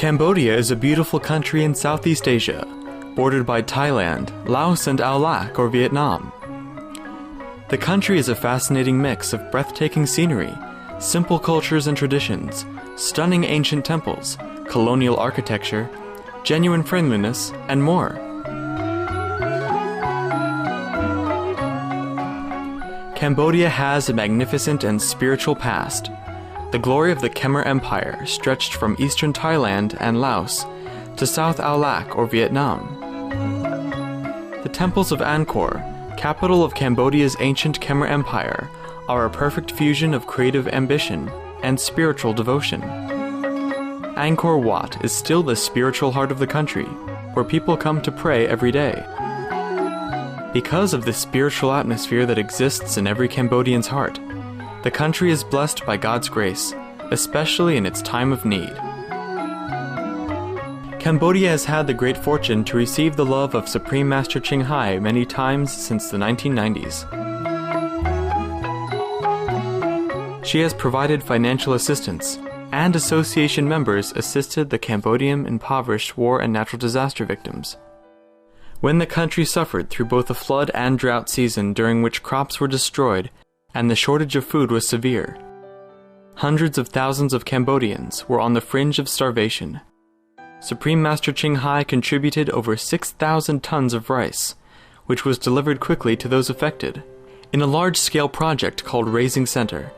Cambodia is a beautiful country in Southeast Asia, bordered by Thailand, Laos, and Ao Lac or Vietnam. The country is a fascinating mix of breathtaking scenery, simple cultures and traditions, stunning ancient temples, colonial architecture, genuine friendliness, and more. Cambodia has a magnificent and spiritual past. The glory of the Khmer Empire stretched from eastern Thailand and Laos to South Ao Lac or Vietnam. The temples of Angkor, capital of Cambodia's ancient Khmer Empire, are a perfect fusion of creative ambition and spiritual devotion. Angkor Wat is still the spiritual heart of the country, where people come to pray every day. Because of the spiritual atmosphere that exists in every Cambodian's heart, the country is blessed by God's grace, especially in its time of need. Cambodia has had the great fortune to receive the love of Supreme Master Ching Hai many times since the 1990s. She has provided financial assistance, and association members assisted the Cambodian impoverished war and natural disaster victims. When the country suffered through both a flood and drought season during which crops were destroyed and the shortage of food was severe, hundreds of thousands of Cambodians were on the fringe of starvation. Supreme Master Ching Hai contributed over 6,000 tons of rice, which was delivered quickly to those affected, in a large-scale project called Raising Center.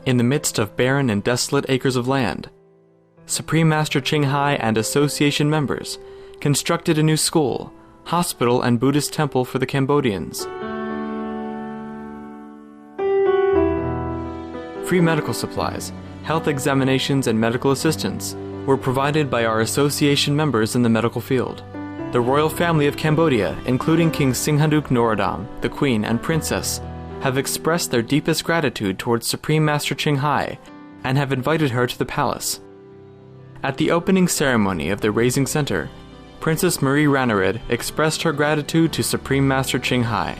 In the midst of barren and desolate acres of land, Supreme Master Ching Hai and association members constructed a new school, hospital, and Buddhist temple for the Cambodians. Free medical supplies, health examinations, and medical assistance were provided by our association members in the medical field. The royal family of Cambodia, including King Singhanduc Norodom, the Queen, and Princess, have expressed their deepest gratitude towards Supreme Master Ching Hai and have invited her to the palace. At the opening ceremony of the Raising Center, Princess Marie Ranarid expressed her gratitude to Supreme Master Ching Hai.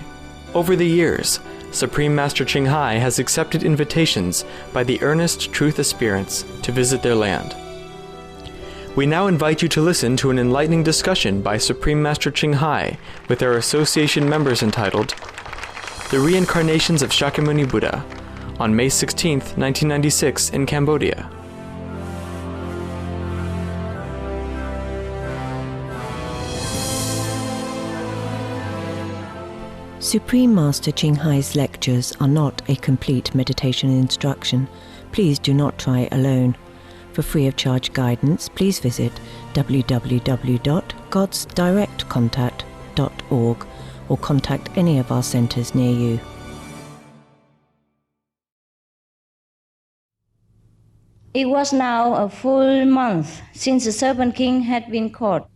Over the years, Supreme Master Ching Hai has accepted invitations by the earnest truth aspirants to visit their land. We now invite you to listen to an enlightening discussion by Supreme Master Ching Hai with our association members entitled The Reincarnations of Shakyamuni Buddha on May 16, 1996 in Cambodia. Supreme Master Ching Hai's lectures are not a complete meditation instruction. Please do not try alone. For free of charge guidance, please visit www.godsdirectcontact.org or contact any of our centres near you. It was now a full month since the Serpent King had been caught,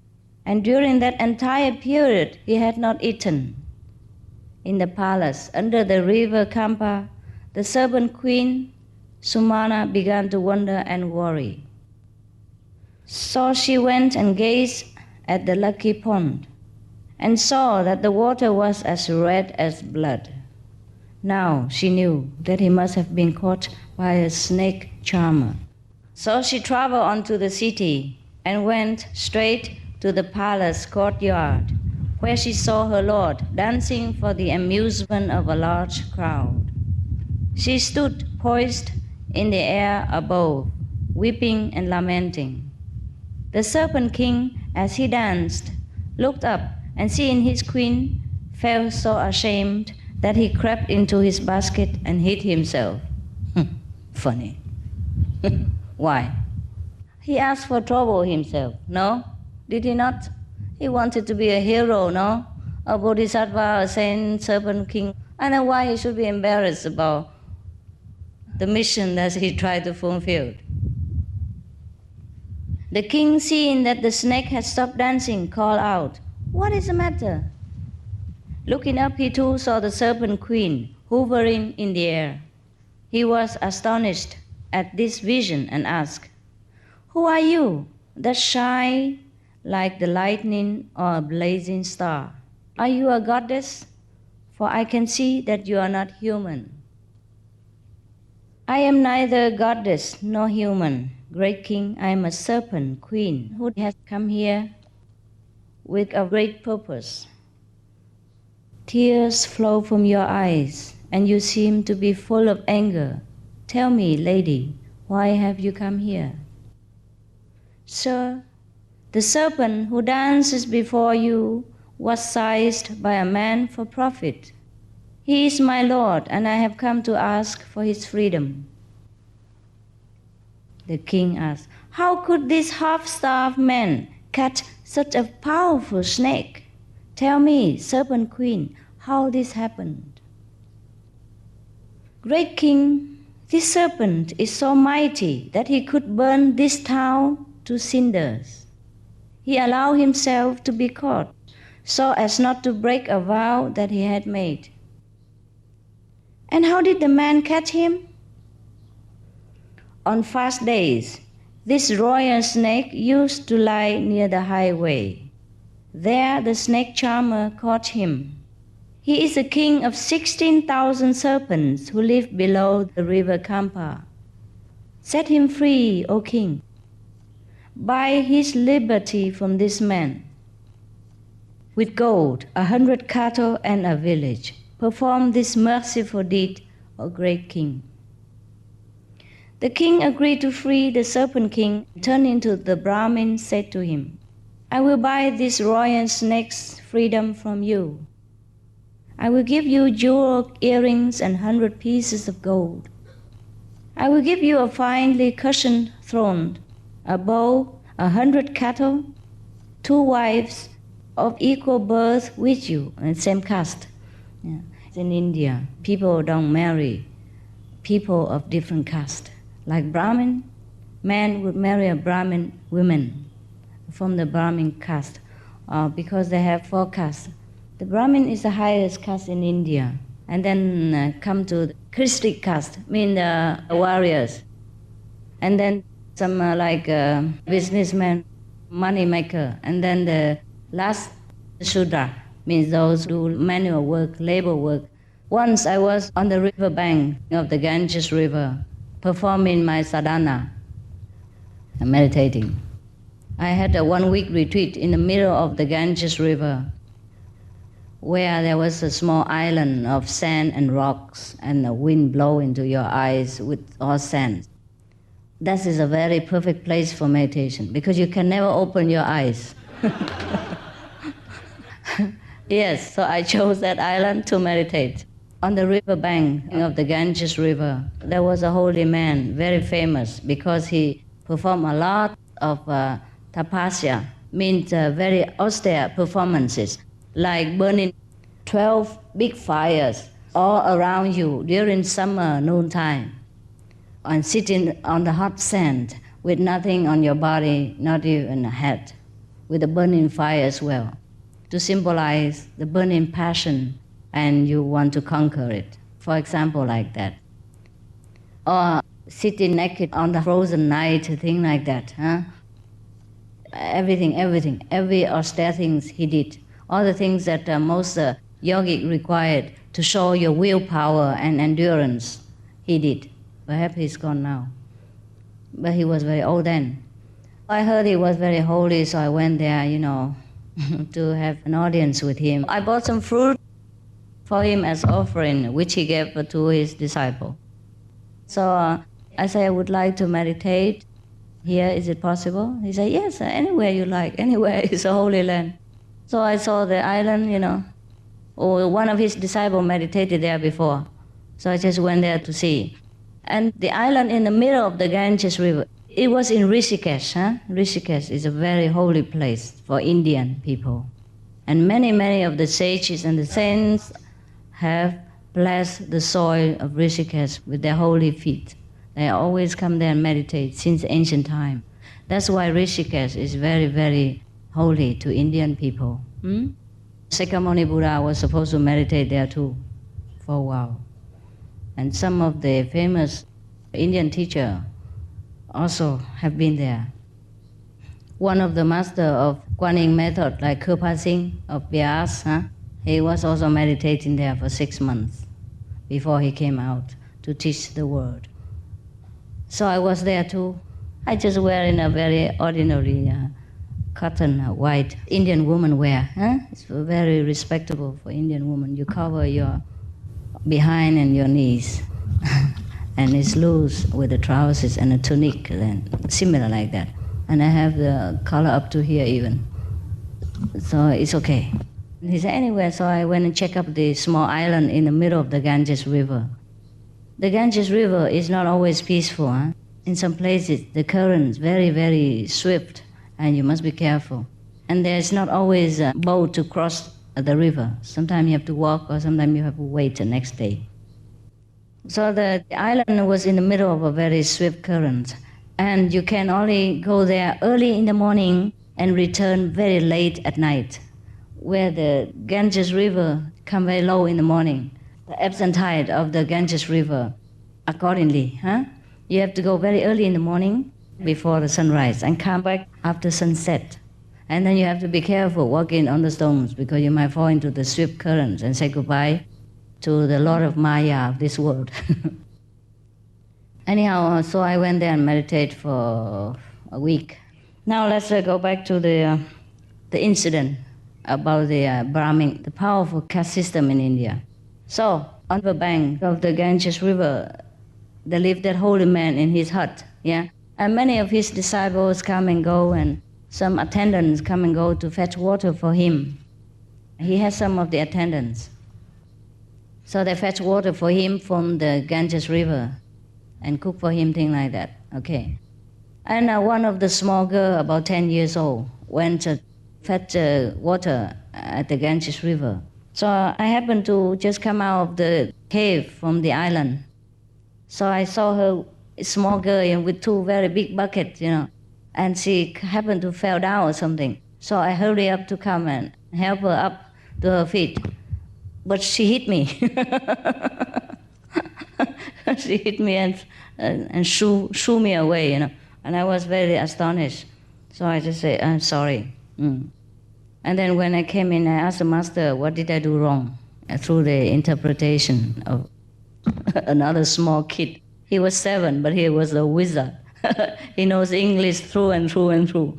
and during that entire period he had not eaten. In the palace, under the river Kampa, the serpent queen, Sumana, began to wonder and worry. So she went and gazed at the lucky pond, and saw that the water was as red as blood. Now she knew that he must have been caught by a snake charmer. So she traveled on to the city, and went straight to the palace courtyard, where she saw her lord dancing for the amusement of a large crowd. She stood poised in the air above, weeping and lamenting. The Serpent King, as he danced, looked up, and seeing his queen, felt so ashamed that he crept into his basket and hid himself. Funny. Why? He asked for trouble himself, no? Did he not? He wanted to be a hero, no? A bodhisattva, a saint, serpent king. I know why he should be embarrassed about the mission that he tried to fulfill. The king, seeing that the snake had stopped dancing, called out, "What is the matter?" Looking up, he too saw the serpent queen hovering in the air. He was astonished at this vision and asked, "Who are you that shine like the lightning or a blazing star? Are you a goddess? For I can see that you are not human." "I am neither goddess nor human," Great king, I am a serpent queen who has come here with a great purpose. Tears flow from your eyes, and you seem to be full of anger. Tell me, lady, why have you come here? Sir, the serpent who dances before you was seized by a man for profit. He is my lord, and I have come to ask for his freedom. The king asked, how could this half-starved man catch such a powerful snake? Tell me, serpent queen, how this happened. Great king, this serpent is so mighty that he could burn this town to cinders. He allowed himself to be caught so as not to break a vow that he had made. And how did the man catch him? On fast days, this royal snake used to lie near the highway. There the snake charmer caught him. He is the king of 16,000 serpents who live below the river Kampa. Set him free, O king. Buy his liberty from this man. With gold, 100 cattle and a village, perform this merciful deed, O great king. The king agreed to free the serpent king. Turning to the Brahmin, said to him, I will buy this royal snake's freedom from you. I will give you jewel earrings and 100 pieces of gold. I will give you a finely cushioned throne, a bow, 100 cattle, 2 wives of equal birth with you, and same caste. Yeah. In India, people don't marry people of different caste. Like Brahmin, men would marry a Brahmin woman from the Brahmin caste because they have 4 castes. The Brahmin is the highest caste in India. And then come to the Christic caste, mean the warriors. And then some businessman, money maker. And then the last Shudra, means those who do manual work, labor work. Once I was on the river bank of the Ganges River, performing my sadhana, meditating. I had a 1-week retreat in the middle of the Ganges River, where there was a small island of sand and rocks, and the wind blow into your eyes with all sand. That is a very perfect place for meditation, because you can never open your eyes. Yes, so I chose that island to meditate. On the river bank of the Ganges River, there was a holy man, very famous, because he performed a lot of tapasya, means very austere performances, like burning 12 big fires all around you during summer noontime, and sitting on the hot sand with nothing on your body, not even a head, with a burning fire as well, to symbolize the burning passion and you want to conquer it. For example, like that. Or sitting naked on the frozen night, thing like that. Everything, every austere things he did. All the things that most yogic required to show your willpower and endurance, he did. Perhaps he's gone now. But he was very old then. I heard he was very holy, so I went there, to have an audience with him. I bought some fruit for him as offering, which he gave to his disciple. So I said, I would like to meditate here. Is it possible? He said, yes, anywhere you like. Anywhere is a holy land. So I saw the island, one of his disciples meditated there before. So I just went there to see. And the island in the middle of the Ganges River, it was in Rishikesh. Rishikesh is a very holy place for Indian people. And many of the sages and the saints have blessed the soil of Rishikesh with their holy feet. They always come there and meditate since ancient time. That's why Rishikesh is very, very holy to Indian people.釋迦牟尼Buddha was supposed to meditate there too for a while. And some of the famous Indian teachers also have been there. One of the master of Guanyin method, like Kirpa Singh of Bias, he was also meditating there for 6 months before he came out to teach the word. So I was there too, I just wear in a very ordinary cotton white Indian woman wear. Huh? It's very respectable for Indian woman. You cover your behind and your knees. And it's loose with the trousers and a tunic, and similar like that. And I have the collar up to here even. So it's okay. He said, anyway, so I went and checked up the small island in the middle of the Ganges River. The Ganges River is not always peaceful. Huh? In some places, the current is very, very swift, and you must be careful. And there's not always a boat to cross the river. Sometimes you have to walk, or sometimes you have to wait the next day. So the island was in the middle of a very swift current, and you can only go there early in the morning and return very late at night, where the Ganges River come very low in the morning. The ebbs and tide of the Ganges River accordingly. Huh? You have to go very early in the morning before the sunrise and come back after sunset. And then you have to be careful walking on the stones because you might fall into the swift currents and say goodbye to the Lord of Maya of this world. Anyhow, so I went there and meditated for a week. Now let's go back to the incident about the Brahmin, the powerful caste system in India. So on the bank of the Ganges River, there lived that holy man in his hut, yeah? And many of his disciples come and go, and some attendants come and go to fetch water for him. He has some of the attendants. So they fetch water for him from the Ganges River and cook for him, things like that. Okay. And one of the small girl, about 10 years old, went to fetch water at the Ganges River. So I happened to just come out of the cave from the island. So I saw her, a small girl with two very big buckets, and she happened to fall down or something. So I hurried up to come and help her up to her feet. But she hit me. She hit me and shoo me away, And I was very astonished. So I just said, I'm sorry. And then when I came in, I asked the master, what did I do wrong? Through the interpretation of another small kid. He was 7, but he was a wizard. He knows English through and through and through.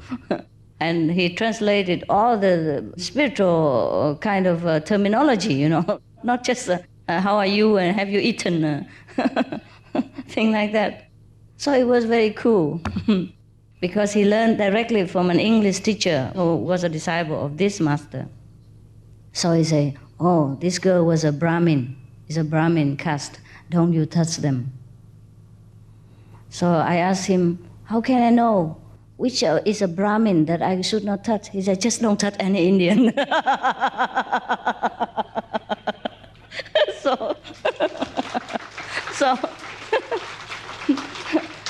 And he translated all the spiritual kind of terminology, not just how are you and have you eaten, thing like that. So it was very cool because he learned directly from an English teacher who was a disciple of this master. So he said, oh, this girl was a Brahmin. It's a Brahmin caste. Don't you touch them. So I asked him, how can I know which is a Brahmin that I should not touch? He said, just don't touch any Indian.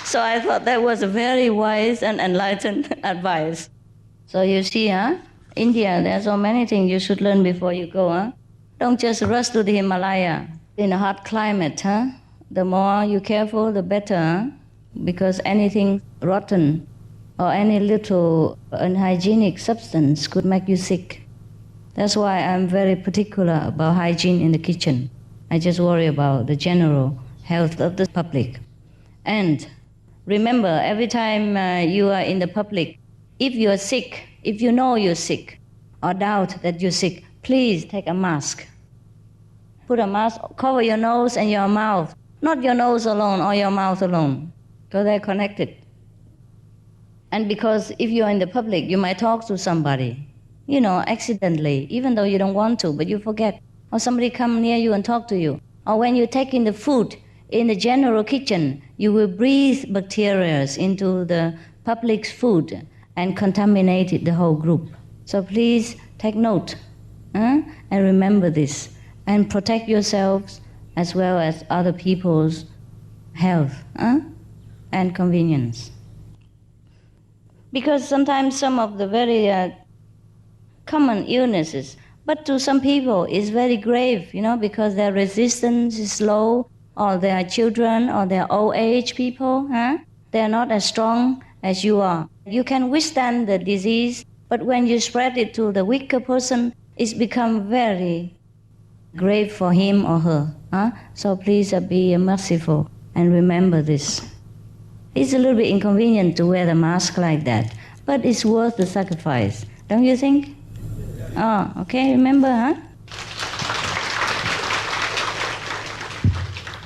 So I thought that was a very wise and enlightened advice. So you see, India, there are so many things you should learn before you go. Don't just rush to the Himalaya in a hot climate. The more you're careful, the better, because anything rotten or any little unhygienic substance could make you sick. That's why I'm very particular about hygiene in the kitchen. I just worry about the general health of the public. And remember, every time you are in the public, if you're sick, if you know you're sick or doubt that you're sick, please take a mask. Put a mask, cover your nose and your mouth. Not your nose alone or your mouth alone, because they're connected. And because if you're in the public, you might talk to somebody, accidentally, even though you don't want to, but you forget. Or somebody come near you and talk to you. Or when you take in the food in the general kitchen, you will breathe bacteria into the public's food and contaminate the whole group. So please take note and remember this and protect yourselves as well as other people's health and convenience. Because sometimes some of the very common illnesses, but to some people it's very grave, because their resistance is low, or they are children, or they are old age people. They are not as strong as you are. You can withstand the disease, but when you spread it to the weaker person, it's become very grave for him or her. So please be merciful and remember this. It's a little bit inconvenient to wear the mask like that, but it's worth the sacrifice. Don't you think? Oh, okay, remember, huh?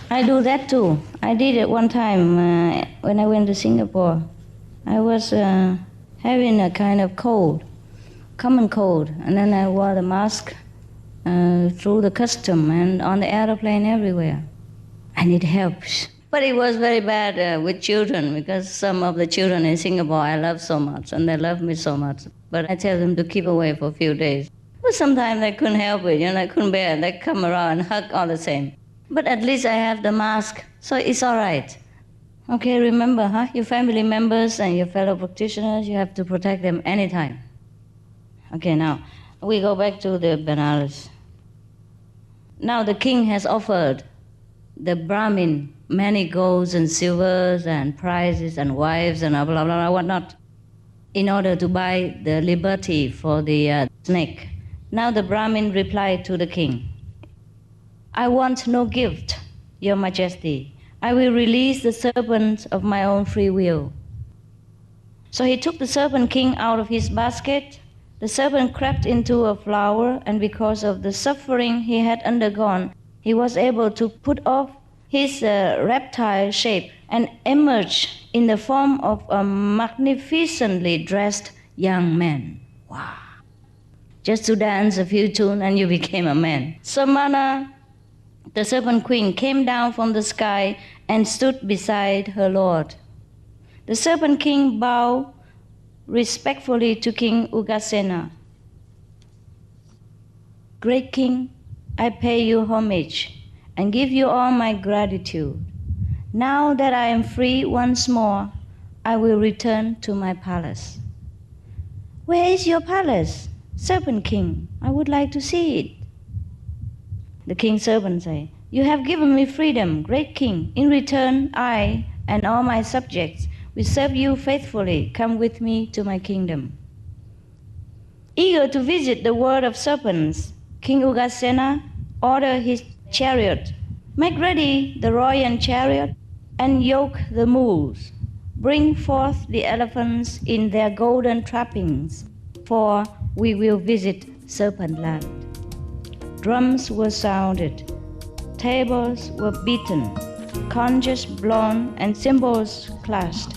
I do that too. I did it one time when I went to Singapore. I was having a kind of cold, common cold, and then I wore the mask through the custom and on the airplane everywhere. And it helps. But it was very bad with children, because some of the children in Singapore I love so much, and they love me so much. But I tell them to keep away for a few days. But sometimes they couldn't help it, they couldn't bear it. They come around and hug all the same. But at least I have the mask, so it's all right. Okay, remember, huh? Your family members and your fellow practitioners, you have to protect them anytime. Okay, now, we go back to the Benares. Now the king has offered the Brahmin many golds and silvers and prizes and wives and blah, blah, blah, whatnot, in order to buy the liberty for the snake. Now the Brahmin replied to the king, I want no gift, Your Majesty. I will release the serpent of my own free will. So he took the serpent king out of his basket. The serpent crept into a flower, and because of the suffering he had undergone, he was able to put off his reptile shape and emerge in the form of a magnificently dressed young man. Wow. Just to dance a few tunes and you became a man. Samana, the serpent queen, came down from the sky and stood beside her lord. The serpent king bowed respectfully to King Ugasena. Great king, I pay you homage and give you all my gratitude. Now that I am free once more, I will return to my palace. Where is your palace, Serpent King? I would like to see it. The king serpent said, You have given me freedom, great king. In return, I and all my subjects will serve you faithfully. Come with me to my kingdom. Eager to visit the world of serpents, King Ugasena ordered his chariot. Make ready the royal chariot and yoke the mules. Bring forth the elephants in their golden trappings, for we will visit Serpent Land. Drums were sounded, tables were beaten, conches blown, and cymbals clashed.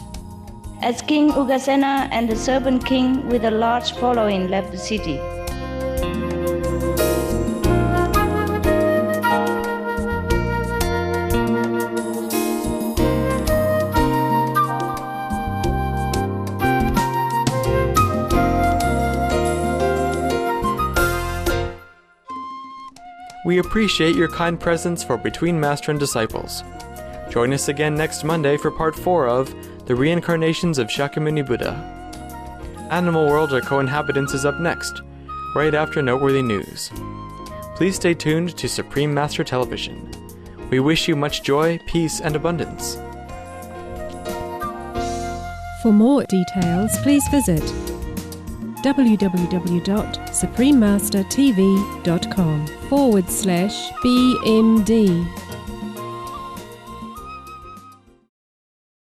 As King Ugasena and the Serpent King with a large following left the city. We appreciate your kind presence for Between Master and Disciples. Join us again next Monday for Part 4 of The Reincarnations of Shakyamuni Buddha. Animal World or Co-Inhabitants is up next, right after noteworthy news. Please stay tuned to Supreme Master Television. We wish you much joy, peace, and abundance. For more details, please visit www.suprememastertv.com/BMD.